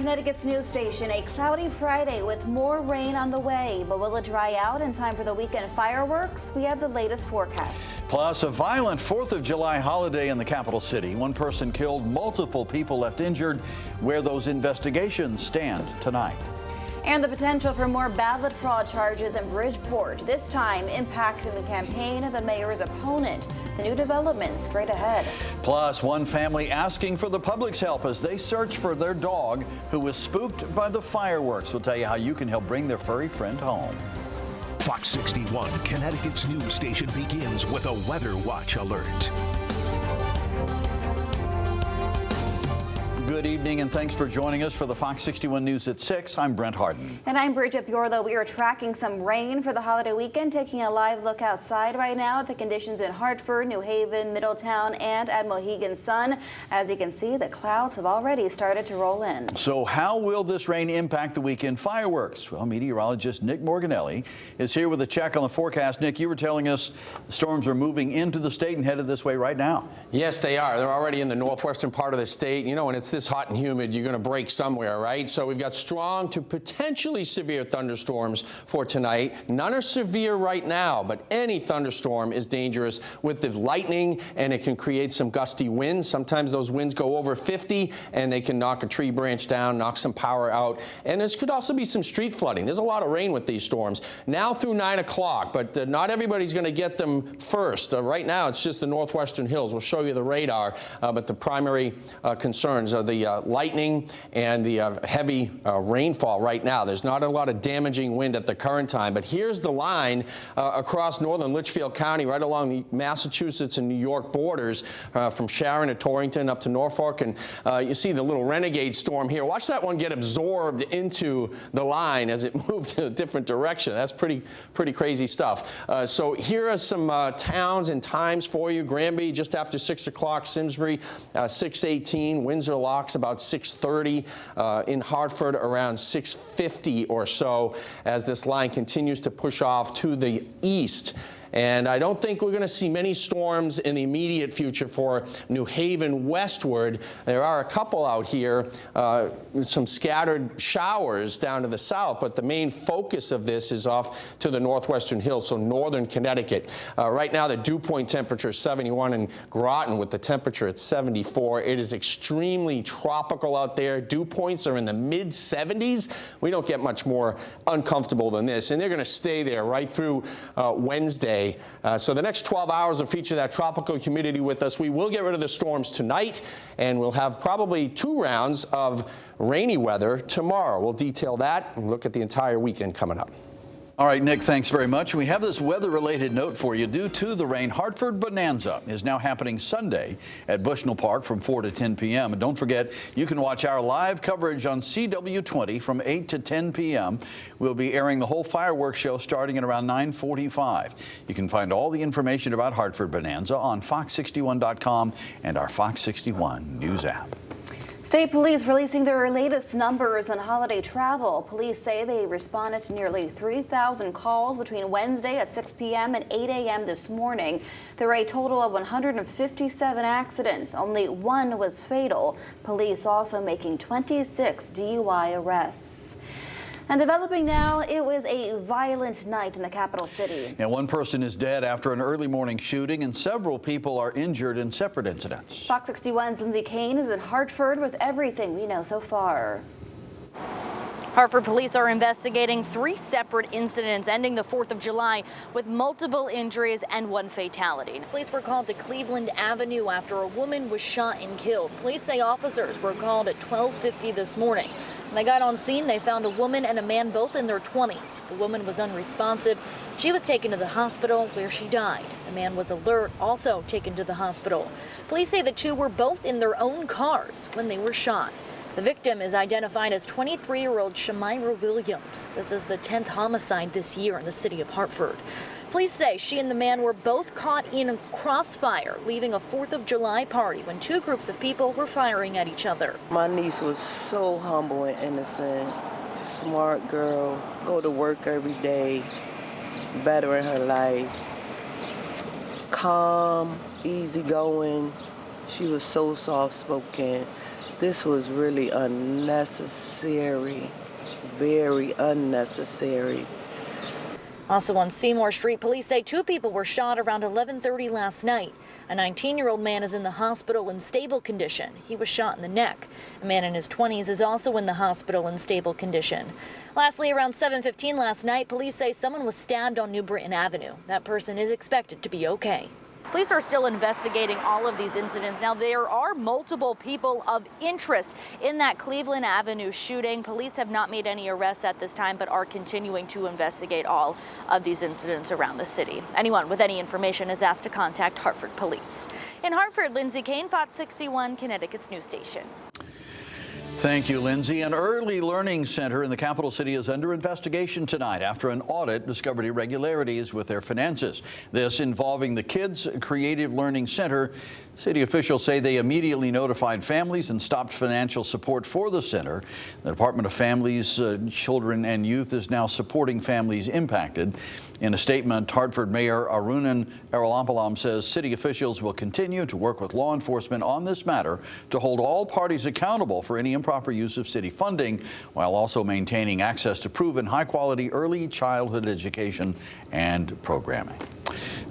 Connecticut's news station. A cloudy Friday with more rain on the way, but will it dry out in time for the weekend fireworks? We have the latest forecast. Plus, a violent 4th of July holiday in the capital city. One person killed, multiple people left injured. Where those investigations stand tonight. And the potential for more ballot fraud charges in Bridgeport, this time impacting the campaign of the mayor's opponent. The new development straight ahead. Plus, one family asking for the public's help as they search for their dog who was spooked by the fireworks. We'll tell you how you can help bring their furry friend home. Fox 61, Connecticut's news station, begins with a Weather Watch alert. Good evening and thanks for joining us for the Fox 61 News at 6. I'm Brent Harden. And I'm Bridgeport. We are tracking some rain for the holiday weekend, taking a live look outside right now at the conditions in Hartford, New Haven, Middletown, and at Mohegan Sun. As you can see, the clouds have already started to roll in. So how will this rain impact the weekend fireworks? Well, meteorologist Nick Morganelli is here with a check on the forecast. Nick, you were telling us storms are moving into the state and headed this way right now. Yes, they are. They're already in the northwestern part of the state. You know, when it's this hot and humid, you're going to break somewhere, right? So we've got strong to potentially severe thunderstorms for tonight. None are severe right now, but any thunderstorm is dangerous with the lightning, and it can create some gusty winds. Sometimes those winds go over 50, and they can knock a tree branch down, knock some power out. And there could also be some street flooding. There's a lot of rain with these storms now through 9 o'clock, but not everybody's going to get them first. Right now, it's just the northwestern hills. We'll show you the radar, but the primary concerns are the lightning and the heavy rainfall right now. There's not a lot of damaging wind at the current time, but here's the line across northern Litchfield County, right along the Massachusetts and New York borders, from Sharon to Torrington up to Norfolk, and you see the little renegade storm here. Watch that one get absorbed into the line as it moved in a different direction. That's pretty crazy stuff. So here are some towns and times for you. Granby just after 6 o'clock, Simsbury 6:18, Windsor Locks about 6:30, in Hartford around 6:50 or so, as this line continues to push off to the east. And I don't think we're going to see many storms in the immediate future for New Haven westward. There are a couple out here, some scattered showers down to the south, but the main focus of this is off to the northwestern hills, so northern Connecticut. Right now, the dew point temperature is 71 in Groton with the temperature at 74. It is extremely tropical out there. Dew points are in the mid-70s. We don't get much more uncomfortable than this, and they're going to stay there right through Wednesday. So the next 12 hours will feature that tropical humidity with us. We will get rid of the storms tonight, and we'll have probably 2 rounds of rainy weather tomorrow. We'll detail that and look at the entire weekend coming up. All right, Nick, thanks very much. We have this weather-related note for you. Due to the rain, Hartford Bonanza is now happening Sunday at Bushnell Park from 4 to 10 p.m. And don't forget, you can watch our live coverage on CW20 from 8 to 10 p.m. We'll be airing the whole fireworks show starting at around 9:45. You can find all the information about Hartford Bonanza on fox61.com and our Fox 61 News app. State police releasing their latest numbers on holiday travel. Police say they responded to nearly 3,000 calls between Wednesday at 6 p.m. and 8 a.m. this morning. There were a total of 157 accidents. Only 1 was fatal. Police also making 26 DUI arrests. And developing now, it was a violent night in the capital city. And 1 person is dead after an early morning shooting, and several people are injured in separate incidents. Fox 61's Lindsay Kane is in Hartford with everything we know so far. Hartford police are investigating 3 separate incidents ending the 4th of July with multiple injuries and 1 fatality. Police were called to Cleveland Avenue after a woman was shot and killed. Police say officers were called at 12:50 this morning. When they got on scene, they found a woman and a man both in their 20s. The woman was unresponsive. She was taken to the hospital where she died. The man was alert, also taken to the hospital. Police say the 2 were both in their own cars when they were shot. The victim is identified as 23-year-old Shamira Williams. This is the 10th homicide this year in the city of Hartford. Police say she and the man were both caught in a crossfire, leaving a 4th of July party when 2 groups of people were firing at each other. My niece was so humble and innocent, smart girl, go to work every day, better in her life, calm, easygoing. She was so soft-spoken. This was really unnecessary, very unnecessary. Also on Seymour Street, police say 2 people were shot around 11:30 last night. A 19-year-old man is in the hospital in stable condition. He was shot in the neck. A man in his 20s is also in the hospital in stable condition. Lastly, around 7:15 last night, police say someone was stabbed on New Britain Avenue. That person is expected to be okay. Police are still investigating all of these incidents. Now, there are multiple people of interest in that Cleveland Avenue shooting. Police have not made any arrests at this time, but are continuing to investigate all of these incidents around the city. Anyone with any information is asked to contact Hartford Police. In Hartford, Lindsay Kane, Fox 61, Connecticut's news station. Thank you, Lindsay. An early learning center in the capital city is under investigation tonight after an audit discovered irregularities with their finances. This involving the Kids Creative Learning Center. City officials say they immediately notified families and stopped financial support for the center. The Department of Families, Children and Youth is now supporting families impacted. In a statement, Hartford Mayor Arunan Arulampalam says city officials will continue to work with law enforcement on this matter to hold all parties accountable for any improper use of city funding, while also maintaining access to proven high-quality early childhood education and programming.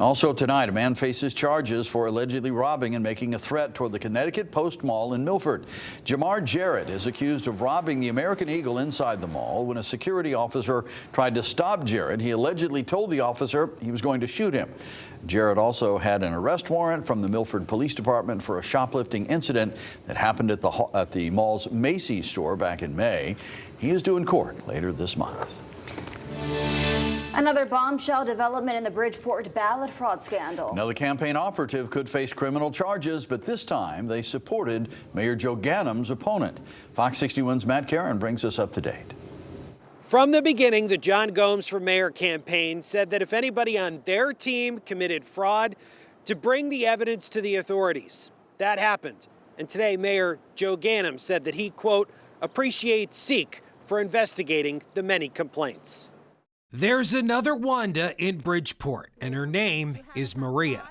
Also tonight, a man faces charges for allegedly robbing and making a threat toward the Connecticut Post Mall in Milford. Jamar Jarrett is accused of robbing the American Eagle inside the mall. When a security officer tried to stop Jarrett, he allegedly told the officer he was going to shoot him. Jarrett also had an arrest warrant from the Milford Police Department for a shoplifting incident that happened at the mall's Macy's store back in May. He is due in court later this month. Another bombshell development in the Bridgeport ballot fraud scandal. Another campaign operative could face criminal charges, but this time they supported Mayor Joe Ganem's opponent. Fox 61's Matt Caron brings us up to date. From the beginning, the John Gomes for Mayor campaign said that if anybody on their team committed fraud, to bring the evidence to the authorities. That happened. And today, Mayor Joe Ganem said that he, quote, appreciates SEEK for investigating the many complaints. There's another Wanda in Bridgeport, and her name is Maria.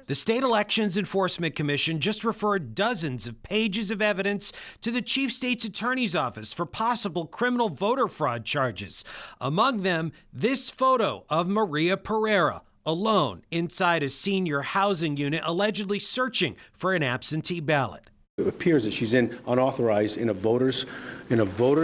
The State Elections Enforcement Commission just referred dozens of pages of evidence to the Chief State's Attorney's Office for possible criminal voter fraud charges. Among them, this photo of Maria Pereira, alone inside a senior housing unit, allegedly searching for an absentee ballot. It appears that she's unauthorized in a voter's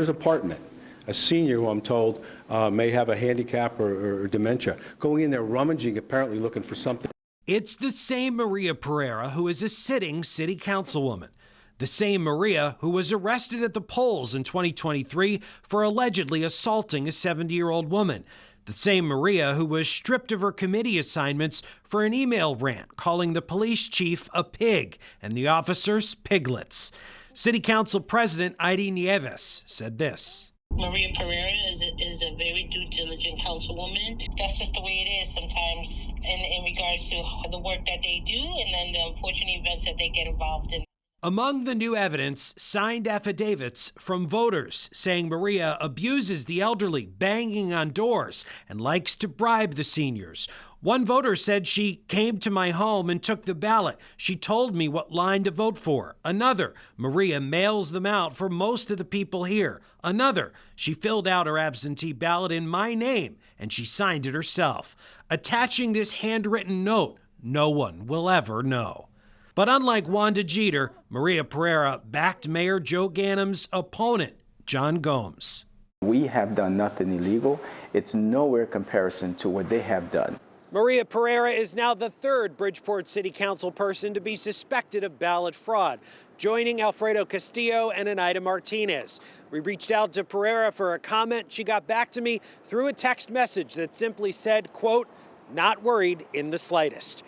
apartment. A senior who I'm told may have a handicap or dementia, going in there rummaging, apparently looking for something. It's the same Maria Pereira who is a sitting city councilwoman. The same Maria who was arrested at the polls in 2023 for allegedly assaulting a 70-year-old woman. The same Maria who was stripped of her committee assignments for an email rant calling the police chief a pig and the officers piglets. City Council President Heidi Nieves said this. Maria Pereira is a very due diligent councilwoman. That's just the way it is sometimes in regards to the work that they do and then the unfortunate events that they get involved in. Among the new evidence, signed affidavits from voters saying Maria abuses the elderly, banging on doors, and likes to bribe the seniors. One voter said she came to my home and took the ballot. She told me what line to vote for. Another, Maria mails them out for most of the people here. Another, she filled out her absentee ballot in my name and she signed it herself. Attaching this handwritten note, no one will ever know. But unlike Wanda Jeter, Maria Pereira backed Mayor Joe Ganem's opponent, John Gomes. We have done nothing illegal. It's nowhere comparison to what they have done. Maria Pereira is now the third Bridgeport City Council person to be suspected of ballot fraud, joining Alfredo Castillo and Anaida Martinez. We reached out to Pereira for a comment. She got back to me through a text message that simply said, quote, not worried in the slightest.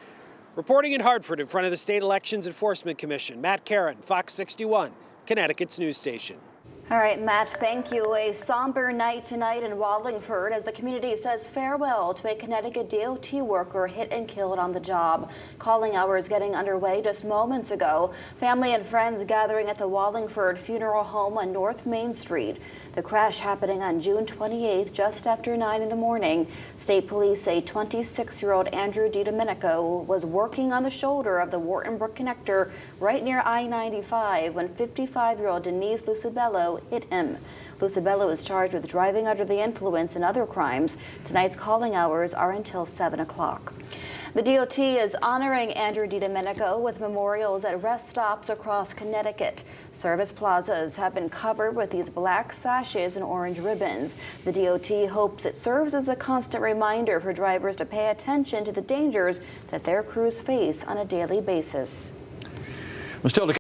Reporting in Hartford in front of the State Elections Enforcement Commission, Matt Caron, Fox 61, Connecticut's news station. All right, Matt, thank you. A somber night tonight in Wallingford as the community says farewell to a Connecticut DOT worker hit and killed on the job. Calling hours getting underway just moments ago. Family and friends gathering at the Wallingford Funeral Home on North Main Street. The crash happening on June 28th, just after 9 in the morning. State police say 26-year-old Andrew DiDomenico was working on the shoulder of the Wharton Brook connector right near I-95 when 55-year-old Denise Lucibello hit him. Lucibello is charged with driving under the influence and other crimes. Tonight's calling hours are until 7 o'clock. The DOT is honoring Andrew DiDomenico with memorials at rest stops across Connecticut. Service plazas have been covered with these black sashes and orange ribbons. The DOT hopes it serves as a constant reminder for drivers to pay attention to the dangers that their crews face on a daily basis. We're still to